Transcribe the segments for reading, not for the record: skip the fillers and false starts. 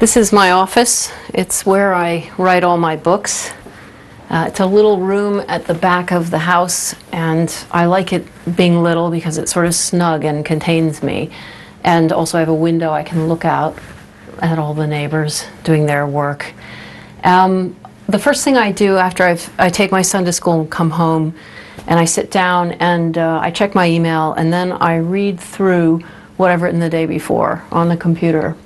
This is my office. It's where I write all my books. It's a little room at the back of the house, and I like it being little because it's sort of snug and contains me. And also I have a window I can look out at all the neighbors doing their work. The first thing I do after I take my son to school and come home, and I sit down and I check my email, and then I read through what I've written the day before on the computer.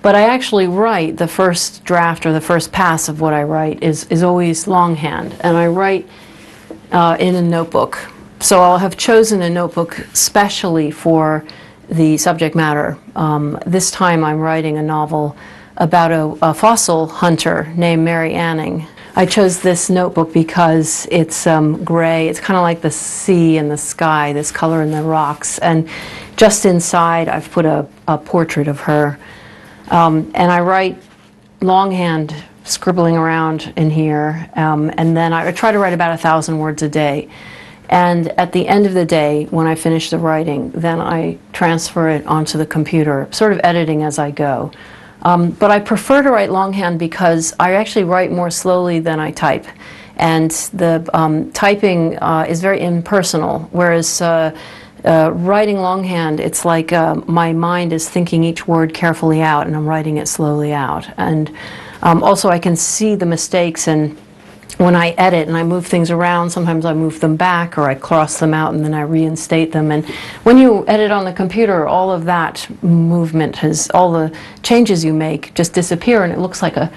But I actually write the first draft, or the first pass of what I write is always longhand, and I write in a notebook. So I'll have chosen a notebook specially for the subject matter. This time I'm writing a novel about a fossil hunter named Mary Anning. I chose this notebook because it's gray. It's kind of like the sea and the sky, this color in the rocks. And just inside I've put a portrait of her. And I write longhand, scribbling around in here, and then I try to write about 1,000 words a day. And at the end of the day, when I finish the writing, then I transfer it onto the computer, sort of editing as I go. But I prefer to write longhand because I actually write more slowly than I type. And the typing is very impersonal, whereas writing longhand, it's like my mind is thinking each word carefully out, and I'm writing it slowly out. And also I can see the mistakes, and when I edit and I move things around, sometimes I move them back or I cross them out and then I reinstate them. And when you edit on the computer, all of that movement, all the changes you make just disappear, and it looks like a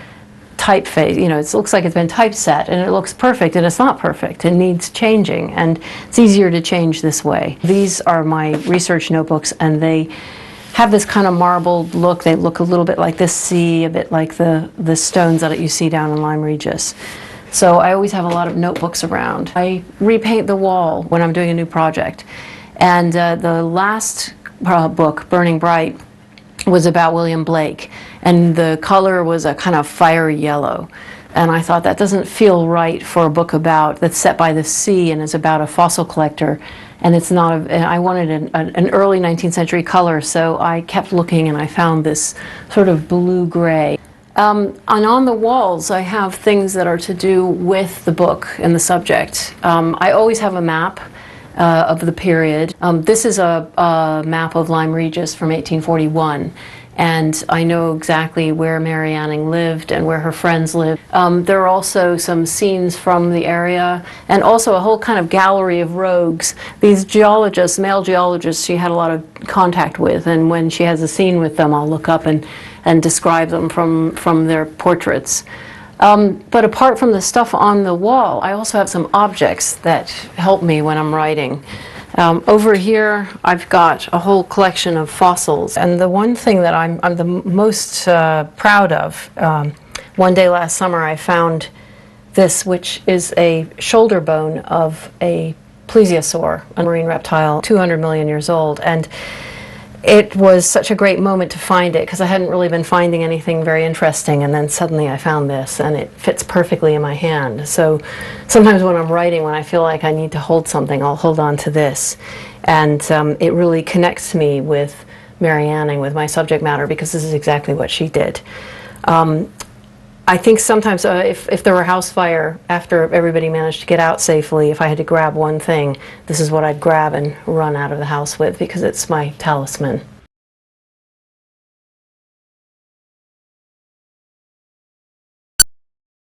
typeface, it looks like it's been typeset, and it looks perfect, and it's not perfect. It needs changing, and it's easier to change this way. These are my research notebooks, and they have this kind of marbled look. They look a little bit like the sea, a bit like the stones that you see down in Lyme Regis. So I always have a lot of notebooks around. I repaint the wall when I'm doing a new project. And the last book, Burning Bright, was about William Blake, and the color was a kind of fiery yellow. And I thought that doesn't feel right for a book that's set by the sea and is about a fossil collector. And it's not I wanted an early 19th century color, so I kept looking and I found this sort of blue-gray. And on the walls I have things that are to do with the book and the subject. I always have a map of the period. This is a map of Lyme Regis from 1841, and I know exactly where Mary Anning lived and where her friends lived. There are also some scenes from the area, and also a whole kind of gallery of rogues. These geologists, male geologists, she had a lot of contact with, and when she has a scene with them, I'll look up and describe them from their portraits. But apart from the stuff on the wall, I also have some objects that help me when I'm writing. Over here, I've got a whole collection of fossils. And the one thing that I'm the most proud of, one day last summer I found this, which is a shoulder bone of a plesiosaur, a marine reptile, 200 million years old. And it was such a great moment to find it because I hadn't really been finding anything very interesting, and then suddenly I found this, and it fits perfectly in my hand. So sometimes when I'm writing, when I feel like I need to hold something, I'll hold on to this. And it really connects me with Mary Anning, with my subject matter, because this is exactly what she did. I think sometimes if there were a house fire, after everybody managed to get out safely, if I had to grab one thing, this is what I'd grab and run out of the house with, because it's my talisman.